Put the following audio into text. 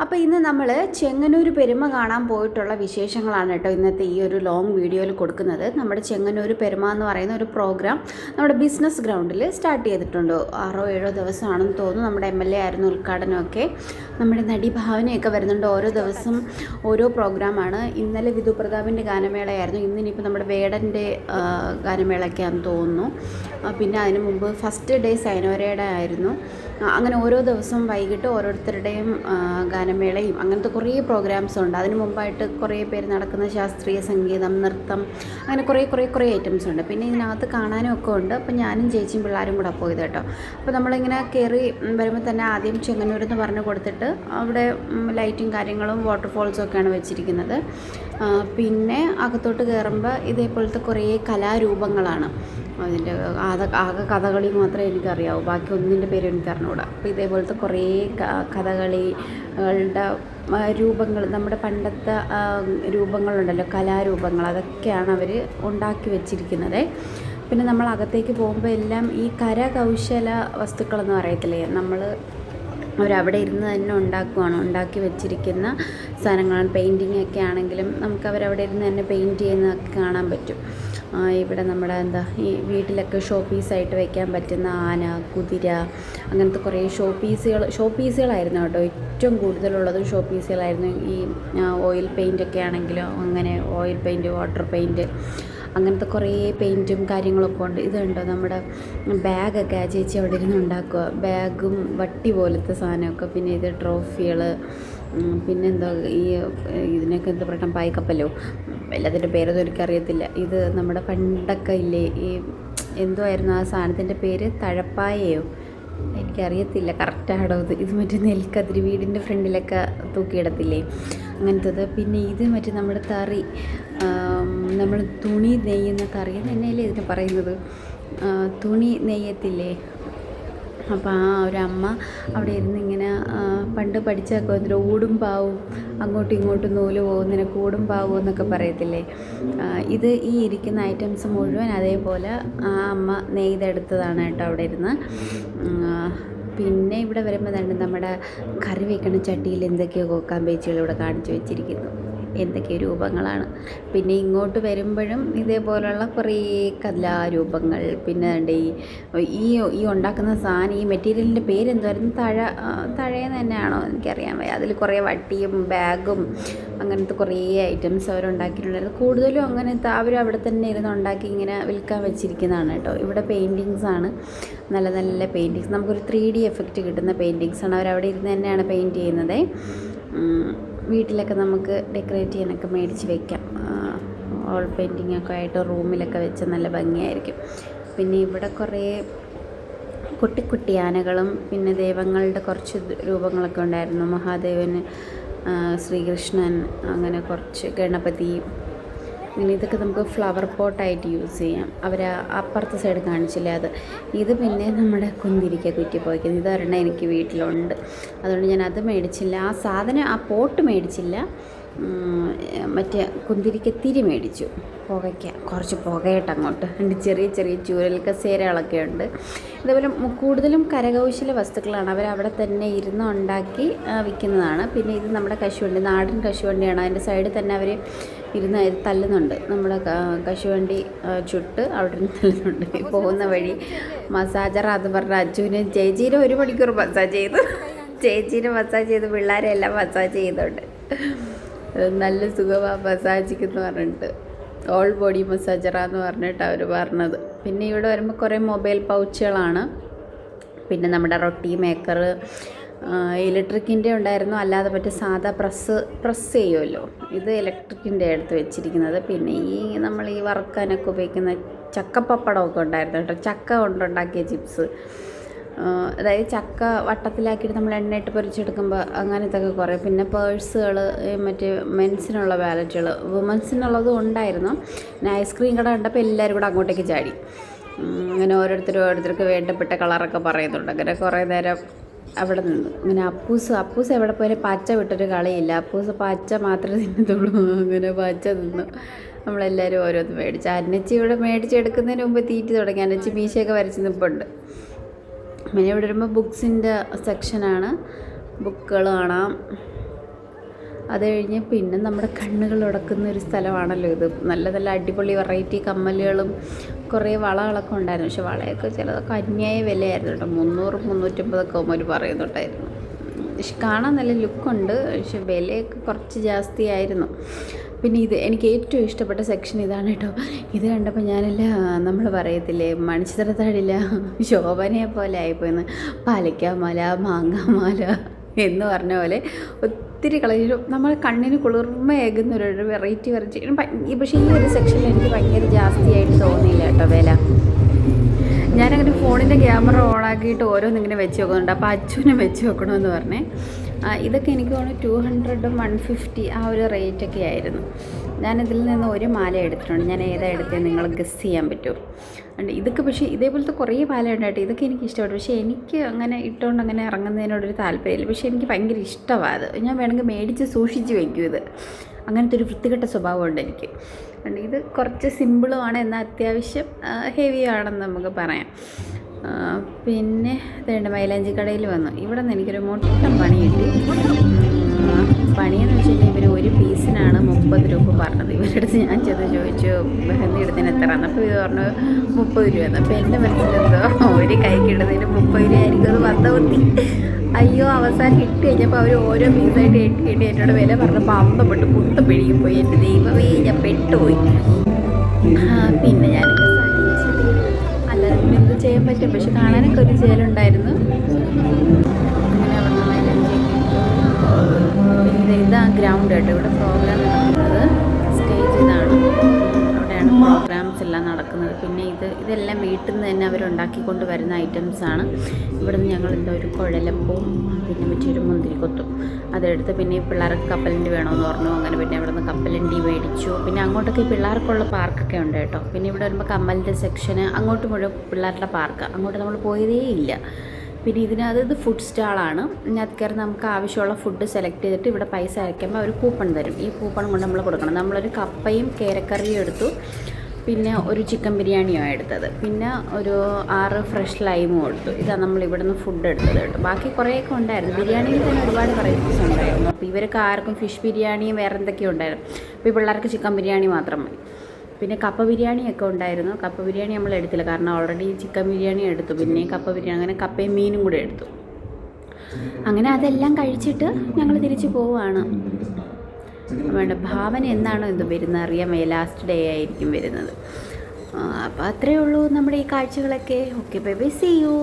അപ്പോൾ ഇന്ന് നമ്മൾ ചെങ്ങന്നൂർ പെരുമ കാണാൻ പോയിട്ടുള്ള വിശേഷങ്ങളാണ് കേട്ടോ ഇന്നത്തെ ഈ ഒരു ലോങ് വീഡിയോയിൽ കൊടുക്കുന്നത്. നമ്മുടെ ചെങ്ങന്നൂർ പെരുമ എന്ന് പറയുന്ന ഒരു പ്രോഗ്രാം നമ്മുടെ ബിസിനസ് ഗ്രൗണ്ടിൽ സ്റ്റാർട്ട് ചെയ്തിട്ടുണ്ട്. 6-7 ദിവസമാണെന്ന് തോന്നുന്നു. നമ്മുടെ MLA ആയിരുന്നു ഉദ്ഘാടനമൊക്കെ. നമ്മുടെ നടി ഭാവനയൊക്കെ വരുന്നുണ്ട്. ഓരോ ദിവസം ഓരോ പ്രോഗ്രാമാണ്. ഇന്നലെ വിധു പ്രതാപിൻ്റെ ഗാനമേളയായിരുന്നു. ഇന്നിനിപ്പോൾ നമ്മുടെ വേടൻ്റെ ഗാനമേളയൊക്കെയാണെന്ന് തോന്നുന്നു. പിന്നെ അതിന് മുമ്പ് ഫസ്റ്റ് ഡേ സൈനോരയുടെ ആയിരുന്നു. അങ്ങനെ ഓരോ ദിവസവും വൈകിട്ട് ഓരോരുത്തരുടെയും ഗാനമേളയും അങ്ങനത്തെ കുറേ പ്രോഗ്രാംസ് ഉണ്ട്. അതിന് മുമ്പായിട്ട് കുറേ പേര് നടക്കുന്ന ശാസ്ത്രീയ സംഗീതം, നൃത്തം, അങ്ങനെ കുറേ ഐറ്റംസ് ഉണ്ട്. പിന്നെ ഇതിനകത്ത് കാണാനും ഒക്കെ ഉണ്ട്. അപ്പോൾ ഞാനും ചേച്ചിയും പിള്ളേരും കൂടെ പോയത് കേട്ടോ. അപ്പോൾ നമ്മളിങ്ങനെ കയറി വരുമ്പോൾ തന്നെ ആദ്യം ചെങ്ങന്നൂർ എന്ന് പറഞ്ഞു കൊടുത്തിട്ട് അവിടെ ലൈറ്റും കാര്യങ്ങളും വാട്ടർഫോൾസും ഒക്കെയാണ് വെച്ചിരിക്കുന്നത്. പിന്നെ അകത്തോട്ട് കയറുമ്പോൾ ഇതേപോലത്തെ കുറേ കലാരൂപങ്ങളാണ്. അതിൻ്റെ ആകെ കഥകളി മാത്രമേ എനിക്കറിയാവൂ, ബാക്കി ഒന്നിൻ്റെ പേര് എനിക്കറിഞ്ഞൂടാ. അപ്പോൾ ഇതേപോലത്തെ കുറേ കഥകളികളുടെ രൂപങ്ങൾ, നമ്മുടെ പണ്ടത്തെ രൂപങ്ങളുണ്ടല്ലോ, കലാരൂപങ്ങൾ, അതൊക്കെയാണ് അവർ ഉണ്ടാക്കി വെച്ചിരിക്കുന്നത്. പിന്നെ നമ്മൾ അകത്തേക്ക് പോകുമ്പോൾ എല്ലാം ഈ കരകൗശല വസ്തുക്കളെന്ന് പറയത്തില്ലേ, അവരവിടെ ഇരുന്ന് തന്നെ ഉണ്ടാക്കി വെച്ചിരിക്കുന്ന സാധനങ്ങളാണ്. പെയിൻറ്റിങ് ഒക്കെ ആണെങ്കിലും നമുക്ക് അവരവിടെ ഇരുന്ന് തന്നെ പെയിൻറ്റ് ചെയ്യുന്നതൊക്കെ കാണാൻ പറ്റും. ഇവിടെ നമ്മുടെ ഈ വീട്ടിലൊക്കെ ഷോ പീസായിട്ട് വയ്ക്കാൻ പറ്റുന്ന ആന, കുതിര, അങ്ങനത്തെ കുറേ ഷോ പീസുകളായിരുന്നു കേട്ടോ. ഏറ്റവും കൂടുതലുള്ളതും ഷോ പീസുകളായിരുന്നു. ഈ ഓയിൽ പെയിൻ്റൊക്കെ ആണെങ്കിലും അങ്ങനെ ഓയിൽ പെയിൻറ്റ്, വാട്ടർ പെയിൻറ്റ്, അങ്ങനത്തെ കുറേ പെയിൻറ്റും കാര്യങ്ങളൊക്കെ ഉണ്ട്. ഇതുണ്ടോ നമ്മുടെ ബാഗൊക്കെ ആ ചേച്ചി അവിടെ ഇരുന്ന് ഉണ്ടാക്കുക. ബാഗും വട്ടി പോലത്തെ സാധനമൊക്കെ. പിന്നെ ഇത് ട്രോഫികൾ, പിന്നെന്തോ ഇതിനൊക്കെ എന്താ പറയുക, പായ്ക്കപ്പല്ലോ, എല്ലാത്തിൻ്റെ പേരൊന്നും എനിക്കറിയത്തില്ല. ഇത് നമ്മുടെ പണ്ടൊക്കെ ഇല്ലേ, എന്തോ ആയിരുന്നു ആ സാധനത്തിൻ്റെ പേര്, തഴപ്പായയോ, എനിക്കറിയത്തില്ല കറക്റ്റാണോ ഇത് മറ്റേ നെൽക്കതിരി വീടിൻ്റെ ഫ്രണ്ടിലൊക്കെ തൂക്കിയിടത്തില്ലേ, അങ്ങനത്തത്. പിന്നെ ഇത് മറ്റേ നമ്മുടെ തറി, നമ്മൾ തുണി നെയ്യുന്ന തറി തന്നെയല്ലേ ഇതിന് പറയുന്നത്, തുണി നെയ്യത്തില്ലേ. അപ്പോൾ ആ ഒരു അമ്മ അവിടെ ഇരുന്ന് ഇങ്ങനെ പണ്ട് പഠിച്ചൊക്കെ വന്നിട്ട് ഊടും പാവും, അങ്ങോട്ടും ഇങ്ങോട്ടും നൂല് പോകുന്നതിന് കൂടും പാവും എന്നൊക്കെ പറയത്തില്ലേ. ഇത് ഈ ഇരിക്കുന്ന ഐറ്റംസ് മുഴുവൻ അതേപോലെ ആ അമ്മ നെയ്തെടുത്തതാണ് കേട്ടോ അവിടെ ഇരുന്ന്. പിന്നെ ഇവിടെ വരുമ്പോൾ തന്നെ നമ്മുടെ കറി വയ്ക്കണ ചട്ടിയിൽ എന്തൊക്കെയോ കോക്കാമ്പേച്ചികൾ ഇവിടെ കാണിച്ചു വെച്ചിരിക്കുന്നു. എന്തൊക്കെ രൂപങ്ങളാണ്. പിന്നെ ഇങ്ങോട്ട് വരുമ്പോഴും ഇതേപോലുള്ള കുറേ കലാരൂപങ്ങൾ. പിന്നെ ഈ ഉണ്ടാക്കുന്ന സാധനം, ഈ മെറ്റീരിയലിൻ്റെ പേരെന്തുവായിരുന്നു, തഴയെന്ന് തന്നെയാണോ എനിക്കറിയാൻ വയ്യ. അതിൽ കുറേ വട്ടിയും ബാഗും അങ്ങനത്തെ കുറേ ഐറ്റംസ് അവരുണ്ടാക്കിയിട്ടുണ്ടായിരുന്നു. കൂടുതലും അങ്ങനത്തെ അവരും അവിടെ തന്നെ ഇരുന്ന് ഉണ്ടാക്കി ഇങ്ങനെ വിൽക്കാൻ വെച്ചിരിക്കുന്നതാണ് കേട്ടോ. ഇവിടെ പെയിൻറ്റിങ്സാണ്, നല്ല നല്ല പെയിൻറ്റിങ്സ്, നമുക്കൊരു 3D എഫക്റ്റ് കിട്ടുന്ന പെയിൻറ്റിങ്സാണ്. അവരവിടെ ഇരുന്ന് തന്നെയാണ് പെയിൻറ്റ് ചെയ്യുന്നത്. വീട്ടിലൊക്കെ നമുക്ക് ഡെക്കറേറ്റ് ചെയ്യാനൊക്കെ മേടിച്ച് വയ്ക്കാം. ഓൾ പെയിൻറ്റിങ്ങൊക്കെ ആയിട്ട് റൂമിലൊക്കെ വെച്ച് നല്ല ഭംഗിയായിരിക്കും. പിന്നെ ഇവിടെ കുറേ കുട്ടി ആനകളും പിന്നെ ദൈവങ്ങളുടെ കുറച്ച് രൂപങ്ങളൊക്കെ ഉണ്ടായിരുന്നു. മഹാദേവന്, ശ്രീകൃഷ്ണൻ, അങ്ങനെ കുറച്ച് ഗണപതി, ഇങ്ങനെ ഇതൊക്കെ നമുക്ക് ഫ്ലവർ പോട്ടായിട്ട് യൂസ് ചെയ്യാം. അവർ അപ്പുറത്തെ സൈഡ് കാണിച്ചില്ലേ അത്. ഇത് പിന്നെ നമ്മുടെ കുന്തിരിക്ക കുറ്റിപ്പോയ്ക്കുന്നത്, ഇതൊരെണ്ണം എനിക്ക് വീട്ടിലുണ്ട്. അതുകൊണ്ട് ഞാൻ അത് മേടിച്ചില്ല. ആ സാധനം, ആ പോട്ട് മേടിച്ചില്ല. മറ്റേ കുന്തിരിക്കത്തിരി മേടിച്ചു. കുറച്ച് പുകയിട്ട് അങ്ങോട്ട് ചെറിയ ചെറിയ കസേരകളൊക്കെ ഉണ്ട്. ഇതേപോലെ കൂടുതലും കരകൗശല വസ്തുക്കളാണ്. അവരവിടെ തന്നെ ഇരുന്ന് ഉണ്ടാക്കി വിൽക്കുന്നതാണ്. പിന്നെ ഇത് നമ്മുടെ കശുവണ്ടി, നാടൻ കശുവണ്ടിയാണ്. അതിൻ്റെ സൈഡിൽ തന്നെ അവർ ഇരുന്ന് തല്ലുന്നുണ്ട്. നമ്മുടെ കശുവണ്ടി ചുട്ട് അവിടെ നിന്ന് തല്ലുന്നുണ്ട്. പോകുന്ന വഴി മസാജർ അത് പറഞ്ഞ അച്ഛനും ചേച്ചീനെ 1 മണിക്കൂർ മസാജ് ചെയ്തു. ചേച്ചീനെ മസാജ് ചെയ്ത് പിള്ളേരെ എല്ലാം മസാജ് ചെയ്യുന്നുണ്ട്. നല്ല സുഖമാണ് മസാജിക്കെന്ന് പറഞ്ഞിട്ട്. ഓൾ ബോഡി മസാജറാന്ന് പറഞ്ഞിട്ട് അവർ പറഞ്ഞത്. പിന്നെ ഇവിടെ വരുമ്പോൾ കുറേ മൊബൈൽ പൗച്ചുകളാണ്. പിന്നെ നമ്മുടെ റൊട്ടി മേക്കർ, ഇലക്ട്രിക്കിൻ്റെ ഉണ്ടായിരുന്നു, അല്ലാതെ പറ്റും സാധാ പ്രസ് ചെയ്യുമല്ലോ, ഇത് ഇലക്ട്രിക്കിൻ്റെ എടുത്ത് വെച്ചിരിക്കുന്നത്. പിന്നെ നമ്മൾ ഈ വറുക്കാനൊക്കെ ഉപയോഗിക്കുന്ന ചക്കപ്പപ്പടമൊക്കെ ഉണ്ടായിരുന്നു കേട്ടോ. ചക്ക കൊണ്ടുണ്ടാക്കിയ ചിപ്സ്, അതായത് ചക്ക വട്ടത്തിലാക്കിയിട്ട് നമ്മൾ എണ്ണയിട്ട് പൊരിച്ചെടുക്കുമ്പോൾ അങ്ങനത്തെ ഒക്കെ കുറേ. പിന്നെ പേഴ്സുകൾ, മറ്റേ മെൻസിനുള്ള വാലറ്റുകൾ, വുമൻസിനുള്ളതും ഉണ്ടായിരുന്നു. പിന്നെ ഐസ്ക്രീം കട കണ്ടപ്പോൾ എല്ലാവരും കൂടെ അങ്ങോട്ടേക്ക് ചാടി. അങ്ങനെ ഓരോരുത്തർക്ക് വേണ്ടപ്പെട്ട കളറൊക്കെ പറയുന്നുണ്ട്. അങ്ങനെ കുറേ നേരം അവിടെ നിന്ന് ഇങ്ങനെ അപ്പൂസ് എവിടെ പോയാലും പച്ച വിട്ടൊരു കളിയില്ല. അപ്പൂസ് പച്ച മാത്രമേ തിന്നത്തുള്ളൂ. അങ്ങനെ പച്ച തിന്നു. നമ്മളെല്ലാവരും ഓരോന്ന് മേടിച്ചു. അന്നച്ചി ഇവിടെ മേടിച്ചെടുക്കുന്നതിന് മുമ്പ് തീറ്റി തുടങ്ങി. അന്നച്ചി മീശയൊക്കെ വരച്ച് നിൽപ്പുണ്ട്. പിന്നെ ഇവിടെ വരുമ്പോൾ ബുക്സിൻ്റെ സെക്ഷനാണ്. ബുക്കുകൾ കാണാം. അത് കഴിഞ്ഞ് പിന്നെ നമ്മുടെ കണ്ണുകൾ ഉടക്കുന്ന ഒരു സ്ഥലമാണല്ലോ ഇത്. നല്ല നല്ല അടിപൊളി വെറൈറ്റി കമ്മലുകളും കുറേ വളകളൊക്കെ ഉണ്ടായിരുന്നു. പക്ഷെ വളയൊക്കെ ചിലതൊക്കെ അന്യായ വിലയായിരുന്നു കേട്ടോ. 300-350 അവർ പറയുന്നുണ്ടായിരുന്നു. പക്ഷെ കാണാൻ നല്ല ലുക്കുണ്ട്, പക്ഷെ വിലയൊക്കെ കുറച്ച് ജാസ്തിയായിരുന്നു. പിന്നെ ഇത് എനിക്ക് ഏറ്റവും ഇഷ്ടപ്പെട്ട സെക്ഷൻ ഇതാണ് കേട്ടോ. ഇത് കണ്ടപ്പോൾ ഞാനല്ല, നമ്മൾ പറയത്തില്ലേ മണിച്ചിത്രത്താഴില്ല ശോഭനയെ പോലെ ആയിപ്പോയെന്ന്, പാലക്കാമാല മാങ്ങാമാല എന്ന് പറഞ്ഞ പോലെ ഒത്തിരി കളർ നമ്മൾ കണ്ണിന് കുളിർമയേകുന്ന ഒരു വെറൈറ്റി പക്ഷേ ഈ ഒരു സെക്ഷനിൽ എനിക്ക് ഭയങ്കര ജാസ്തിയായിട്ട് തോന്നിയില്ല കേട്ടോ വില. ഞാനങ്ങനെ ഫോണിൻ്റെ ക്യാമറ ഓണാക്കിയിട്ട് ഓരോന്നിങ്ങനെ വെച്ച് നോക്കുന്നുണ്ട്. അപ്പോൾ അച്ഛനും വെച്ച് നോക്കണമെന്ന് പറഞ്ഞേ. ഇതൊക്കെ എനിക്ക് തോന്നുന്നു 200-150 ആ ഒരു റേറ്റൊക്കെ ആയിരുന്നു. ഞാനിതിൽ നിന്ന് ഒരു മാല എടുത്തിട്ടുണ്ട്. ഞാൻ ഏതാ എടുത്തത് നിങ്ങൾ ഗസ് ചെയ്യാൻ പറ്റുമോ? ഇതൊക്കെ പക്ഷേ ഇതേപോലത്തെ കുറേ മാല ഉണ്ടായിട്ട് ഇതൊക്കെ എനിക്ക് ഇഷ്ടപ്പെട്ടു. പക്ഷേ എനിക്ക് അങ്ങനെ ഇട്ടുകൊണ്ട് അങ്ങനെ ഇറങ്ങുന്നതിനോടൊരു താല്പര്യമില്ല. പക്ഷേ എനിക്ക് ഭയങ്കര ഇഷ്ടമാണ് അത്. ഞാൻ വേണമെങ്കിൽ മേടിച്ച് സൂക്ഷിച്ച് വയ്ക്കും ഇത്. അങ്ങനത്തെ ഒരു വൃത്തികെട്ട സ്വഭാവമുണ്ട് എനിക്ക്. ഇത് കുറച്ച് സിമ്പിളുമാണ്, എന്നാൽ അത്യാവശ്യം ഹെവി ആണെന്ന് നമുക്ക് പറയാം. പിന്നെ ഇതേണ്ട മൈലാഞ്ചി കടയിൽ വന്നു. ഇവിടെ നിന്ന് എനിക്കൊരു മൊത്തം പണി കിട്ടി. പണിയെന്ന് വെച്ച് കഴിഞ്ഞാൽ ഇവർ ഒരു പീസിനാണ് 30 രൂപ പറഞ്ഞത്. ഇവരുടെ അടുത്ത് ഞാൻ ചെന്ന് ചോദിച്ചു മെഹന്തി ഇടുന്നതിന് എത്രയാണ്. അപ്പോൾ ഇത് പറഞ്ഞു 30 രൂപയെന്ന്. അപ്പോൾ എൻ്റെ മനസ്സിലെന്തോ ഒരു കൈക്ക് ഇടുന്നതിന് 30 രൂപ ആയിരിക്കും അത് വന്നകുത്തി. അയ്യോ, അവസാനം ഇട്ട് കഴിഞ്ഞപ്പോൾ അവർ ഓരോ പീസായിട്ട് ഇട്ട് എന്നോട് വില പറഞ്ഞപ്പോൾ അമ്പപ്പെട്ട് കുത്തം പിടിക്കും പോയി. എൻ്റെ ദൈവമേ, ഞാൻ പെട്ടുപോയി. പിന്നെ ഞാനിത് സഹിച്ചു, അല്ലാതെ പിന്നെ എന്ത് ചെയ്യാൻ പറ്റും. പക്ഷെ കാണാനൊക്കെ ഒരു ചേലുണ്ടായിരുന്നു. അങ്ങനെ അവിടെ പിന്നെ ഇതാ ഗ്രൗണ്ട് കേട്ടോ. ഇവിടെ പ്രോഗ്രാം നടക്കുന്നത് സ്റ്റേജ് ഇതാണ്. അവിടെയാണ് പ്രോഗ്രാംസ് എല്ലാം നടക്കുന്നത്. പിന്നെ ഇതെല്ലാം വീട്ടിൽ നിന്ന് തന്നെ അവരുണ്ടാക്കിക്കൊണ്ട് വരുന്ന ഐറ്റംസാണ്. ഇവിടെ നിന്ന് ഞങ്ങൾ എന്താ ഒരു കുഴലപ്പവും പിന്നെ മറ്റൊരു മുന്തിരിക്കൊത്തും അതെടുത്ത്, പിന്നെ ഈ പിള്ളേർക്ക് കപ്പലണ്ടി വേണമെന്ന് പറഞ്ഞു. അങ്ങനെ പിന്നെ ഇവിടെ നിന്ന് കപ്പലണ്ടി മേടിച്ചു. പിന്നെ അങ്ങോട്ടൊക്കെ ഈ പിള്ളേർക്കുള്ള പാർക്കൊക്കെ ഉണ്ട് കേട്ടോ. പിന്നെ ഇവിടെ വരുമ്പോൾ കമ്മലിൻ്റെ സെക്ഷന് അങ്ങോട്ട് മുഴുവൻ പിള്ളേരുടെ പാർക്ക്. അങ്ങോട്ട് നമ്മൾ പോയതേ ഇല്ല. പിന്നെ ഇത് ഫുഡ് സ്റ്റാളാണ്. ഇതിനകത്ത് കയറി നമുക്ക് ആവശ്യമുള്ള ഫുഡ് സെലക്ട് ചെയ്തിട്ട് ഇവിടെ പൈസ അയക്കുമ്പോൾ അവർ കൂപ്പൺ തരും. ഈ കൂപ്പൺ കൊണ്ട് നമ്മൾ കൊടുക്കണം. നമ്മളൊരു കപ്പയും കേരക്കറിയും എടുത്തു, പിന്നെ ഒരു ചിക്കൻ ബിരിയാണിയാണ് എടുത്തത്, പിന്നെ ഒരു 6 ഫ്രഷ് ലൈമും എടുത്തു. ഇതാണ് നമ്മൾ ഇവിടെ നിന്ന് ഫുഡ് എടുത്തത് കേട്ടോ. ബാക്കി കുറേയൊക്കെ ഉണ്ടായിരുന്നു. ബിരിയാണിയിൽ തന്നെ ഒരുപാട് വെറൈറ്റീസ് ഉണ്ടായിരുന്നു. അപ്പോൾ ഇവർക്ക് ആർക്കും ഫിഷ് ബിരിയാണിയും വേറെ എന്തൊക്കെയോ ഉണ്ടായിരുന്നു. അപ്പോൾ ഈ പിള്ളേർക്ക് ചിക്കൻ ബിരിയാണി മാത്രം മതി. പിന്നെ കപ്പ ബിരിയാണിയൊക്കെ ഉണ്ടായിരുന്നു. കപ്പ ബിരിയാണി നമ്മൾ എടുത്തില്ല, കാരണം ഓൾറെഡി ചിക്കൻ ബിരിയാണി എടുത്തു. പിന്നെ കപ്പ ബിരിയാണി, അങ്ങനെ കപ്പയും മീനും കൂടെ എടുത്തു. അങ്ങനെ അതെല്ലാം കഴിച്ചിട്ട് ഞങ്ങൾ തിരിച്ച് പോവുകയാണ്. വേണ്ട ഭാവന എന്നാണോ എന്തോ വരുന്നത് അറിയാൻ വയ്യ. ലാസ്റ്റ് ഡേ ആയിരിക്കും വരുന്നത്. അപ്പോൾ അത്രയേ ഉള്ളൂ നമ്മുടെ ഈ കാഴ്ചകളൊക്കെ. Okay, bye bye, see U.